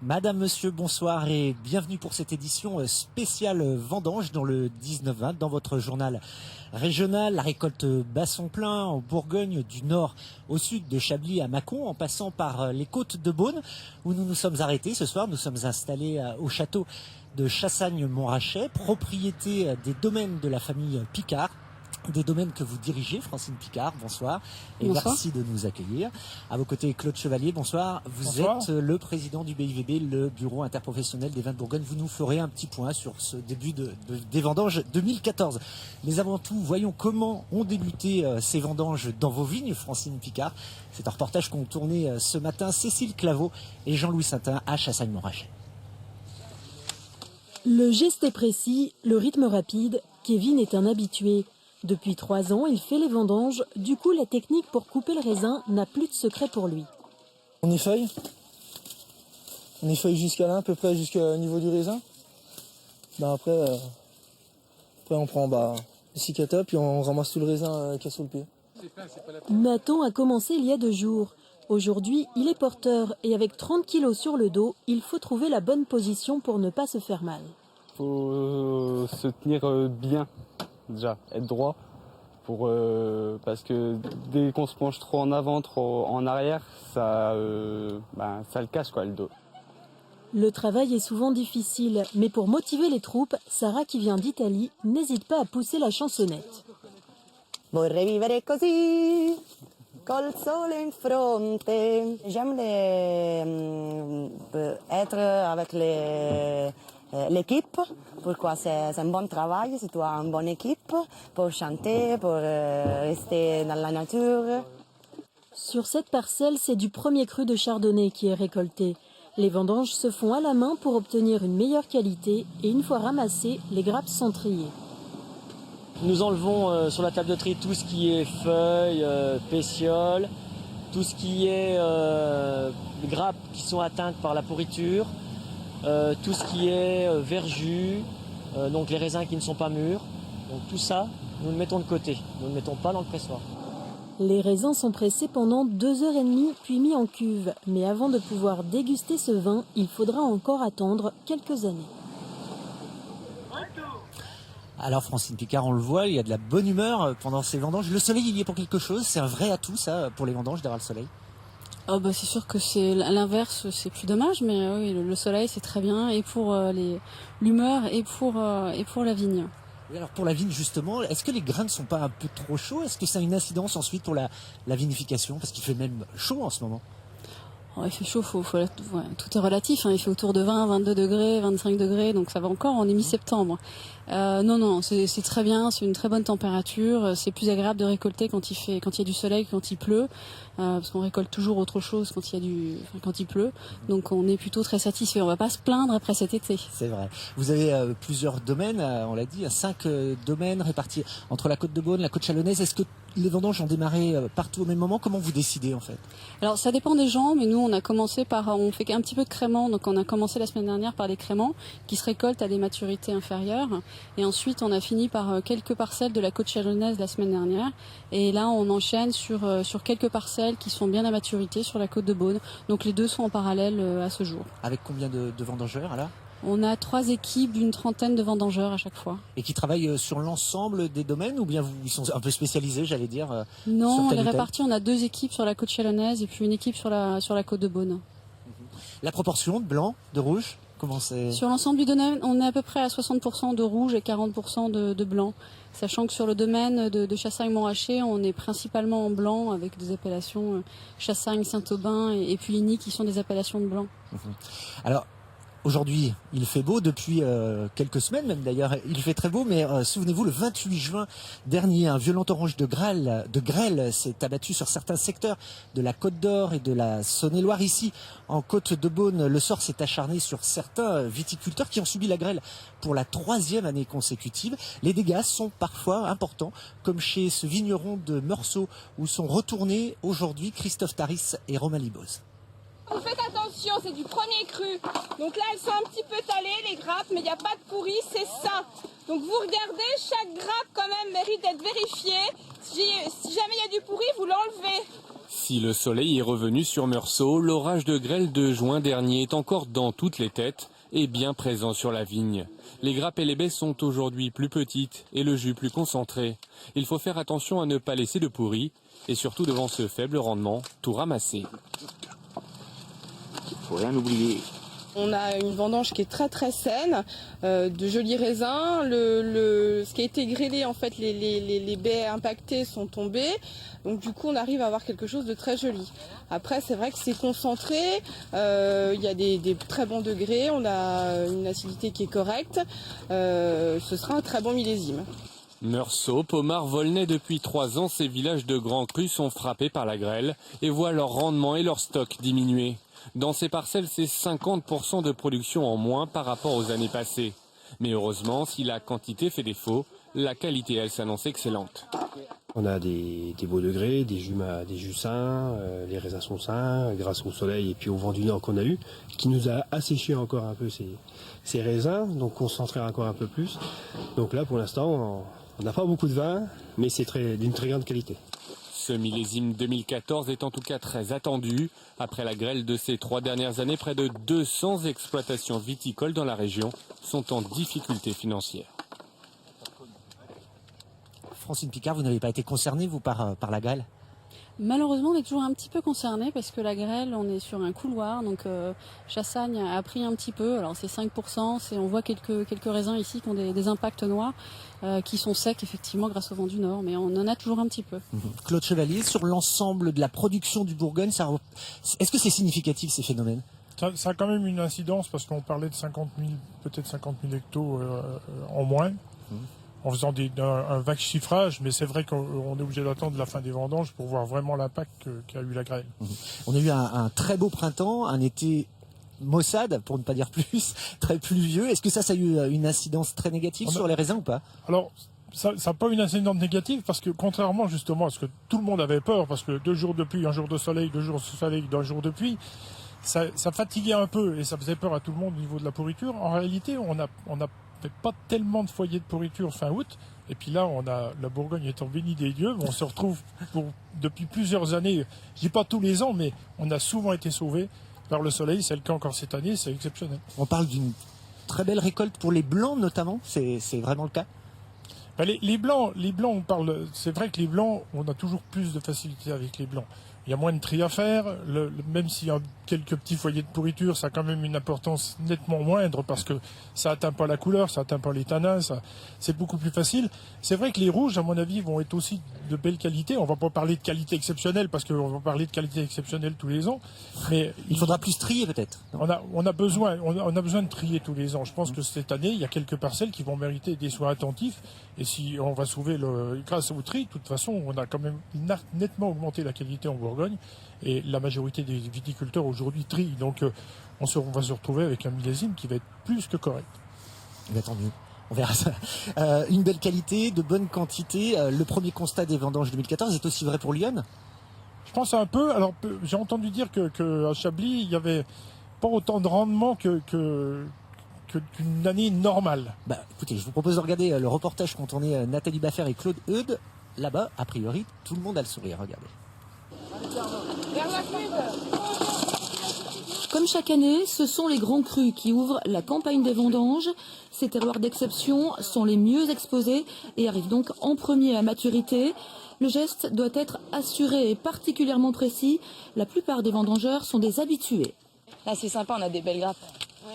Madame, monsieur, bonsoir et bienvenue pour cette édition spéciale vendange dans le 19-20, dans votre journal régional. La récolte bat son plein en Bourgogne, du nord au sud, de Chablis à Mâcon, en passant par les côtes de Beaune, où nous nous sommes arrêtés ce soir. Nous sommes installés au château de Chassagne-Montrachet, propriété des domaines de la famille Picard. Des domaines que vous dirigez, Francine Picard, bonsoir. Et bonsoir. Merci de nous accueillir. À vos côtés, Claude Chevalier, bonsoir. Vous êtes le président du BIVB, le Bureau interprofessionnel des vins de Bourgogne. Vous nous ferez un petit point sur ce début des vendanges 2014. Mais avant tout, voyons comment ont débuté ces vendanges dans vos vignes, Francine Picard. C'est un reportage qu'ont tourné ce matin Cécile Claveau et Jean-Louis Saintin à Chassagne-Montrachet. Le geste est précis, le rythme rapide. Kevin est un habitué. Depuis 3 ans, il fait les vendanges. Du coup, la technique pour couper le raisin n'a plus de secret pour lui. On effeuille. On effeuille jusqu'à là, à peu près jusqu'au niveau du raisin. Après on prend le cicata, puis on ramasse tout le raisin qu'il y a sous le pied. Nathan a commencé il y a 2 jours. Aujourd'hui, il est porteur et avec 30 kilos sur le dos, il faut trouver la bonne position pour ne pas se faire mal. Il faut se tenir bien. Déjà, être droit, parce que dès qu'on se penche trop en avant, trop en arrière, ça le casse le dos. Le travail est souvent difficile, mais pour motiver les troupes, Sarah, qui vient d'Italie, n'hésite pas à pousser la chansonnette. Vorrei vivere così, col sole in fronte. J'aime être avec l'équipe. Pourquoi c'est un bon travail si tu as une bonne équipe pour chanter, pour rester dans la nature. Sur cette parcelle, c'est du premier cru de chardonnay qui est récolté. Les vendanges se font à la main pour obtenir une meilleure qualité et une fois ramassées, les grappes sont triées. Nous enlevons sur la table de tri tout ce qui est feuilles, pétioles, tout ce qui est grappes qui sont atteintes par la pourriture. Tout ce qui est verjus, donc les raisins qui ne sont pas mûrs. Donc tout ça, nous le mettons de côté. Nous ne le mettons pas dans le pressoir. Les raisins sont pressés pendant 2h30 puis mis en cuve. Mais avant de pouvoir déguster ce vin, il faudra encore attendre quelques années. Alors Francine Picard, on le voit, il y a de la bonne humeur pendant ces vendanges. Le soleil, il y est pour quelque chose. C'est un vrai atout, ça, pour les vendanges, d'avoir le soleil. C'est sûr que c'est l'inverse, c'est plus dommage, mais oui, le soleil c'est très bien et pour l'humeur et pour la vigne. Et alors pour la vigne justement, est-ce que les grains ne sont pas un peu trop chauds? Est-ce que ça a une incidence ensuite pour la vinification? Parce qu'il fait même chaud en ce moment. Il fait chaud, tout est relatif, hein. Il fait autour de 20, 22 degrés, 25 degrés, donc ça va encore, on est mi-septembre. Non, c'est très bien, c'est une très bonne température, c'est plus agréable de récolter quand il y a du soleil, quand il pleut, parce qu'on récolte toujours autre chose quand il pleut, donc on est plutôt très satisfait, on va pas se plaindre après cet été. C'est vrai. Vous avez plusieurs domaines, on l'a dit, 5 domaines répartis entre la côte de Beaune, la côte chalonnaise. Est-ce que les vendanges ont démarré partout au même moment? Comment vous décidez en fait? Alors ça dépend des gens, mais nous on fait un petit peu de créments, donc on a commencé la semaine dernière par des créments qui se récoltent à des maturités inférieures, et ensuite on a fini par quelques parcelles de la côte chalonnaise la semaine dernière, et là on enchaîne sur quelques parcelles qui sont bien à maturité sur la côte de Beaune, donc les deux sont en parallèle à ce jour. Avec combien de vendangeurs là? On a 3 équipes d'une trentaine de vendangeurs à chaque fois. Et qui travaillent sur l'ensemble des domaines, ou bien ils sont un peu spécialisés, j'allais dire? Non, on les répartit, on a 2 équipes sur la côte chalonnaise et puis une équipe sur la côte de Beaune. La proportion de blanc, de rouge, comment c'est? Sur l'ensemble du domaine, on est à peu près à 60% de rouge et 40% de blanc. Sachant que sur le domaine de Chassagne-Montrachet, on est principalement en blanc avec des appellations Chassagne, Saint-Aubin et Puligny qui sont des appellations de blanc. Alors, aujourd'hui, il fait beau depuis quelques semaines même d'ailleurs, il fait très beau, mais souvenez-vous, le 28 juin dernier, un violent orange de grêle s'est abattu sur certains secteurs de la Côte d'Or et de la Saône-et-Loire. Ici, en Côte de Beaune, le sort s'est acharné sur certains viticulteurs qui ont subi la grêle pour la 3e année consécutive. Les dégâts sont parfois importants, comme chez ce vigneron de Meursault, où sont retournés aujourd'hui Christophe Taris et Romain Liboz. Vous faites attention, c'est du premier cru. Donc là, elles sont un petit peu talées, les grappes, mais il n'y a pas de pourri, c'est sain. Donc vous regardez, chaque grappe quand même mérite d'être vérifiée. Si jamais il y a du pourri, vous l'enlevez. Si le soleil est revenu sur Meursault, l'orage de grêle de juin dernier est encore dans toutes les têtes et bien présent sur la vigne. Les grappes et les baies sont aujourd'hui plus petites et le jus plus concentré. Il faut faire attention à ne pas laisser de pourri et surtout devant ce faible rendement, tout ramasser. Faut rien oublier. On a une vendange qui est très très saine, de jolis raisins. Ce qui a été grêlé, en fait, les baies impactées sont tombées. Donc du coup, on arrive à avoir quelque chose de très joli. Après, c'est vrai que c'est concentré. Il y a des très bons degrés. On a une acidité qui est correcte. Ce sera un très bon millésime. Meursault, Pommard, Volnay, depuis 3 ans, ces villages de grands crus sont frappés par la grêle et voient leur rendement et leur stock diminuer. Dans ces parcelles, c'est 50% de production en moins par rapport aux années passées. Mais heureusement, si la quantité fait défaut, la qualité, elle, s'annonce excellente. On a des beaux degrés, des jus sains, les raisins sont sains grâce au soleil et puis au vent du nord qu'on a eu, qui nous a asséché encore un peu ces raisins, donc concentré encore un peu plus. Donc là, pour l'instant, on n'a pas beaucoup de vin, mais c'est d'une très grande qualité. Ce millésime 2014 est en tout cas très attendu. Après la grêle de ces 3 dernières années, près de 200 exploitations viticoles dans la région sont en difficulté financière. Francine Picard, vous n'avez pas été concernée, vous, par la grêle? Malheureusement, on est toujours un petit peu concerné parce que la grêle, on est sur un couloir, donc Chassagne a pris un petit peu. Alors c'est 5%, on voit quelques raisins ici qui ont des impacts noirs, qui sont secs effectivement grâce au vent du nord, mais on en a toujours un petit peu. Claude Chevalier, sur l'ensemble de la production du Bourgogne, est-ce que c'est significatif ces phénomènes? Ça a quand même une incidence parce qu'on parlait de 50 000, peut-être 50 000 hectos en moins. En faisant un vague chiffrage, mais c'est vrai qu'on est obligé d'attendre la fin des vendanges pour voir vraiment l'impact qu'a eu la grêle. On a eu un très beau printemps, un été maussade, pour ne pas dire plus, très pluvieux. Est-ce que ça a eu une incidence très négative sur les raisins ou pas? Alors, ça n'a pas une incidence négative parce que contrairement justement à ce que tout le monde avait peur, parce que 2 jours de pluie, 1 jour de soleil, 2 jours de soleil, 1 jour de pluie, ça fatiguait un peu et ça faisait peur à tout le monde au niveau de la pourriture. En réalité, on n'a pas tellement de foyers de pourriture fin août. Et puis là, la Bourgogne étant bénie des dieux, on se retrouve depuis plusieurs années, je dis pas tous les ans, mais on a souvent été sauvés par le soleil. C'est le cas encore cette année, c'est exceptionnel. On parle d'une très belle récolte pour les blancs notamment, c'est vraiment le cas? Les blancs, on parle. C'est vrai que les blancs, on a toujours plus de facilité avec les blancs. Il y a moins de tri à faire, même s'il y a quelques petits foyers de pourriture, ça a quand même une importance nettement moindre parce que ça atteint pas la couleur, ça atteint pas les tanins, c'est beaucoup plus facile. C'est vrai que les rouges, à mon avis, vont être aussi de belle qualité. On va pas parler de qualité exceptionnelle parce qu'on va parler de qualité exceptionnelle tous les ans, mais il faudra plus trier peut-être. On a besoin de trier tous les ans. Je pense que cette année, il y a quelques parcelles qui vont mériter des soins attentifs. Et si on va sauver grâce au tri, de toute façon, on a quand même nettement augmenté la qualité en Bourgogne. Et la majorité des viticulteurs aujourd'hui trient. Donc on va se retrouver avec un millésime qui va être plus que correct. Tant mieux. On verra ça. Une belle qualité, de bonne quantité. Le premier constat des vendanges 2014 est aussi vrai pour Lyon? Je pense un peu. Alors j'ai entendu dire qu'à Chablis, il n'y avait pas autant de rendement qu'une année normale. Écoutez, je vous propose de regarder le reportage quand on est Nathalie Baffert et Claude Eudes. Là-bas, a priori, tout le monde a le sourire. Regardez. Comme chaque année, ce sont les grands crus qui ouvrent la campagne des vendanges. Ces terroirs d'exception sont les mieux exposés et arrivent donc en premier à maturité. Le geste doit être assuré et particulièrement précis. La plupart des vendangeurs sont des habitués. Là, c'est sympa, on a des belles grappes. Ouais.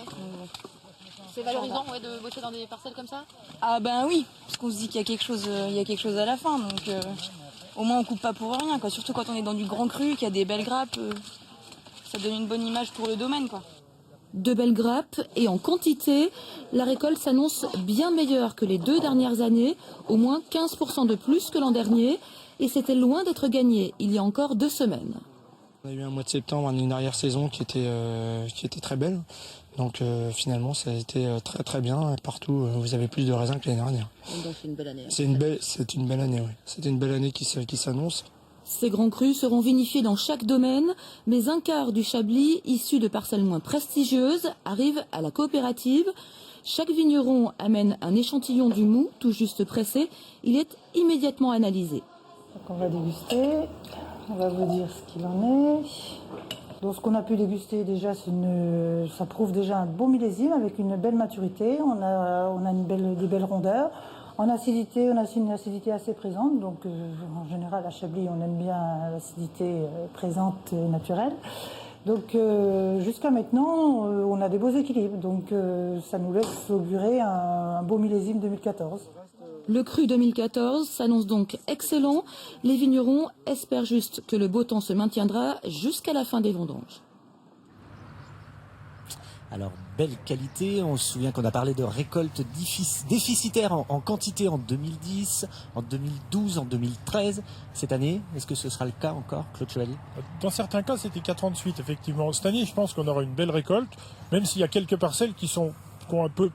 C'est valorisant de bosser dans des parcelles comme ça? Ah ben oui, parce qu'on se dit qu'il y a quelque chose à la fin, donc au moins on coupe pas pour rien, quoi. Surtout quand on est dans du grand cru, qu'il y a des belles grappes, ça donne une bonne image pour le domaine, quoi. De belles grappes et en quantité, la récolte s'annonce bien meilleure que les 2 dernières années, au moins 15% de plus que l'an dernier, et c'était loin d'être gagné il y a encore 2 semaines. On a eu un mois de septembre, une arrière-saison qui était très belle. Donc finalement, ça a été très très bien. Partout, vous avez plus de raisins que l'année dernière. Donc c'est une belle année. C'est une belle année, oui. C'était une belle année qui s'annonce. Ces grands crus seront vinifiés dans chaque domaine, mais un quart du Chablis, issu de parcelles moins prestigieuses, arrive à la coopérative. Chaque vigneron amène un échantillon du mou, tout juste pressé. Il est immédiatement analysé. Donc on va déguster. On va vous dire ce qu'il en est. Donc ce qu'on a pu déguster déjà, ça prouve déjà un beau millésime avec une belle maturité. On a des belles rondeurs. En acidité, on a une acidité assez présente. Donc en général à Chablis, on aime bien l'acidité présente et naturelle. Donc jusqu'à maintenant, on a des beaux équilibres. Donc ça nous laisse augurer un beau millésime 2014. Le cru 2014 s'annonce donc excellent. Les vignerons espèrent juste que le beau temps se maintiendra jusqu'à la fin des vendanges. Alors, belle qualité. On se souvient qu'on a parlé de récoltes déficitaires en quantité en 2010, en 2012, en 2013. Cette année, est-ce que ce sera le cas encore, Claude Chevalier? Dans certains cas, c'était 4 ans de suite, effectivement. Cette année, je pense qu'on aura une belle récolte, même s'il y a quelques parcelles qui ont un peu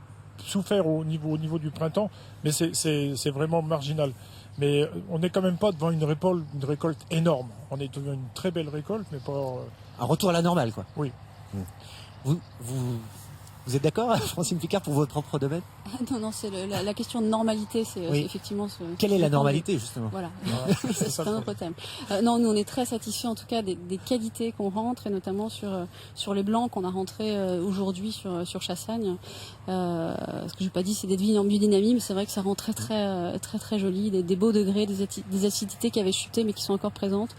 souffert au niveau du printemps, mais c'est vraiment marginal. Mais on n'est quand même pas devant une récolte énorme. On est devant une très belle récolte, mais pas... Un retour à la normale, quoi. Oui. Vous êtes d'accord, Francine Picard, pour votre propre domaine? Non, c'est la question de normalité, c'est effectivement... Quelle est la normalité, justement? Voilà, c'est un autre thème. Non, nous on est très satisfaits en tout cas des qualités qu'on rentre, et notamment sur les blancs qu'on a rentrés aujourd'hui sur Chassagne. Ce que je n'ai pas dit, c'est des vignes en biodynamie, mais c'est vrai que ça rend très joli, des beaux degrés, des acidités qui avaient chuté mais qui sont encore présentes.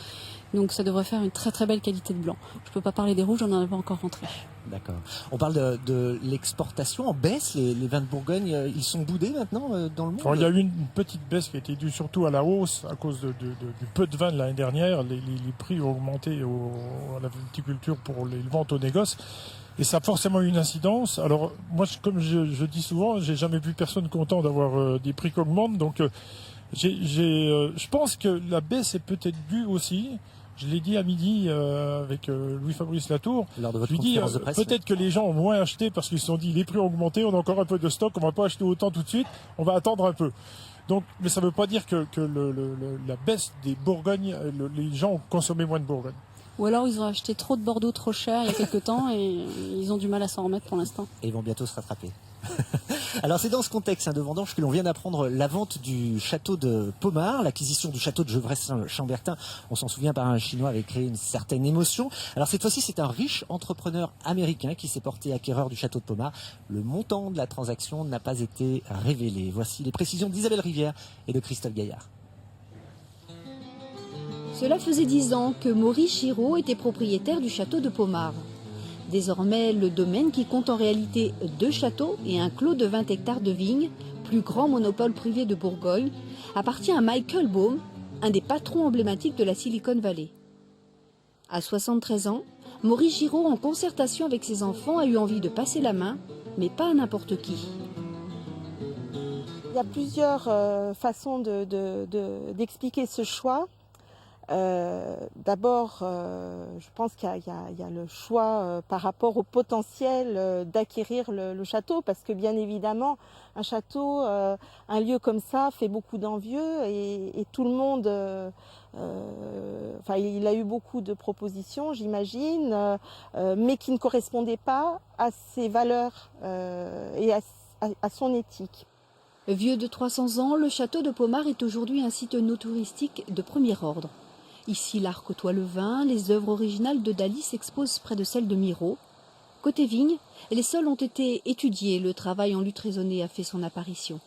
Donc ça devrait faire une très belle qualité de blanc. Je ne peux pas parler des rouges, on n'en a pas encore rentré. D'accord. On parle de l'exportation en baisse. Les vins de Bourgogne, ils sont boudés maintenant dans le monde. Il y a eu une petite baisse qui a été due surtout à la hausse à cause du peu de vin de l'année dernière. Les prix ont augmenté à la viticulture pour les ventes au négoce. Et ça a forcément eu une incidence. Alors moi, comme je dis souvent, j'ai jamais vu personne content d'avoir des prix qui augmentent. Donc je pense que la baisse est peut-être due aussi. Je l'ai dit à midi avec Louis-Fabrice Latour. Lors de votre je lui dis conférence de presse, peut-être que les gens ont moins acheté parce qu'ils se sont dit les prix ont augmenté, on a encore un peu de stock, on va pas acheter autant tout de suite, on va attendre un peu. Donc, mais ça ne veut pas dire que la baisse des Bourgognes, les gens ont consommé moins de Bourgogne. Ou alors ils ont acheté trop de Bordeaux trop cher il y a quelques temps et ils ont du mal à s'en remettre pour l'instant. Et ils vont bientôt se rattraper. Alors c'est dans ce contexte de vendange que l'on vient d'apprendre la vente du château de Pommard, l'acquisition du château de Gevrey-Chambertin. On s'en souvient, par un Chinois, avait créé une certaine émotion. Alors cette fois-ci, c'est un riche entrepreneur américain qui s'est porté acquéreur du château de Pommard. Le montant de la transaction n'a pas été révélé. Voici les précisions d'Isabelle Rivière et de Christophe Gaillard. Cela faisait 10 ans que Maurice Giraud était propriétaire du château de Pommard. Désormais, le domaine, qui compte en réalité 2 châteaux et un clos de 20 hectares de vignes, plus grand monopole privé de Bourgogne, appartient à Michael Baum, un des patrons emblématiques de la Silicon Valley. À 73 ans, Maurice Giraud, en concertation avec ses enfants, a eu envie de passer la main, mais pas à n'importe qui. Il y a plusieurs façons d'expliquer ce choix. D'abord, je pense qu'il y a le choix par rapport au potentiel d'acquérir le château, parce que bien évidemment, un château, un lieu comme ça fait beaucoup d'envieux et tout le monde, il a eu beaucoup de propositions, j'imagine, mais qui ne correspondaient pas à ses valeurs et à son éthique. Vieux de 300 ans, le château de Pommard est aujourd'hui un site no touristique de premier ordre. Ici, l'art côtoie le vin, les œuvres originales de Dali s'exposent près de celles de Miro. Côté vigne, les sols ont été étudiés, le travail en lutte raisonnée a fait son apparition.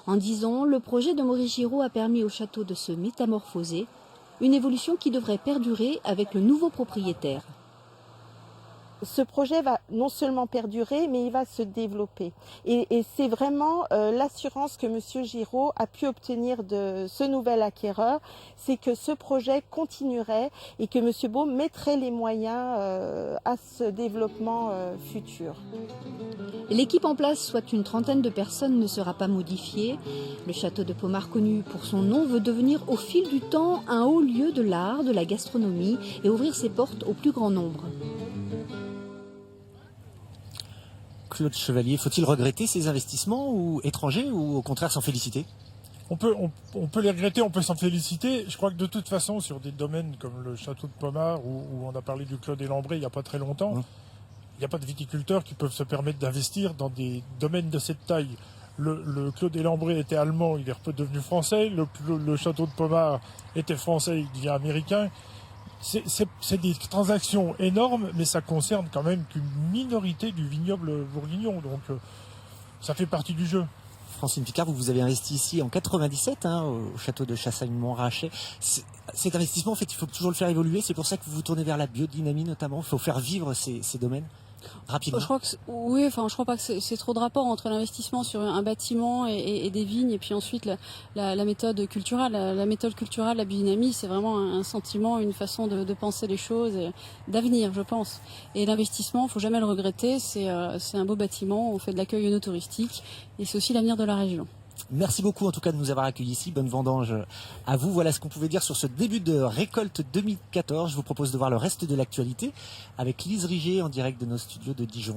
En 10 ans, le projet de Maurice Giraud a permis au château de se métamorphoser, une évolution qui devrait perdurer avec le nouveau propriétaire. Ce projet va non seulement perdurer, mais il va se développer. Et c'est vraiment l'assurance que M. Giraud a pu obtenir de ce nouvel acquéreur, c'est que ce projet continuerait et que M. Baum mettrait les moyens à ce développement futur. L'équipe en place, soit une trentaine de personnes, ne sera pas modifiée. Le château de Pommard, connu pour son nom, veut devenir au fil du temps un haut lieu de l'art, de la gastronomie et ouvrir ses portes au plus grand nombre. Claude Chevalier, faut-il regretter ces investissements ou étrangers ou au contraire s'en féliciter? On peut les regretter, on peut s'en féliciter. Je crois que de toute façon, sur des domaines comme le château de Pommard, où on a parlé du Clos des Lambrets il n'y a pas très longtemps, il n'y a pas de viticulteurs qui peuvent se permettre d'investir dans des domaines de cette taille. Le Clos des Lambrets était allemand, il est devenu français. Le château de Pommard était français, il devient américain. c'est des transactions énormes, mais ça concerne quand même qu'une minorité du vignoble bourguignon. Donc ça fait partie du jeu. Francine Picard, vous avez investi ici en 97 au château de Chassagne-Montrachet. Cet investissement, en fait, il faut toujours le faire évoluer. C'est pour ça que vous vous tournez vers la biodynamie notamment. Il faut faire vivre ces domaines rapidement. Je crois je crois pas que c'est trop de rapport entre l'investissement sur un bâtiment et des vignes, et puis ensuite la méthode culturelle. La méthode culturelle, la biodynamie, c'est vraiment un sentiment, une façon de penser les choses, d'avenir, je pense. Et l'investissement, faut jamais le regretter. C'est un beau bâtiment, on fait de l'accueil œnotouristique, et c'est aussi l'avenir de la région. Merci beaucoup en tout cas de nous avoir accueillis ici. Bonne vendange à vous. Voilà ce qu'on pouvait dire sur ce début de récolte 2014. Je vous propose de voir le reste de l'actualité avec Lise Riger en direct de nos studios de Dijon.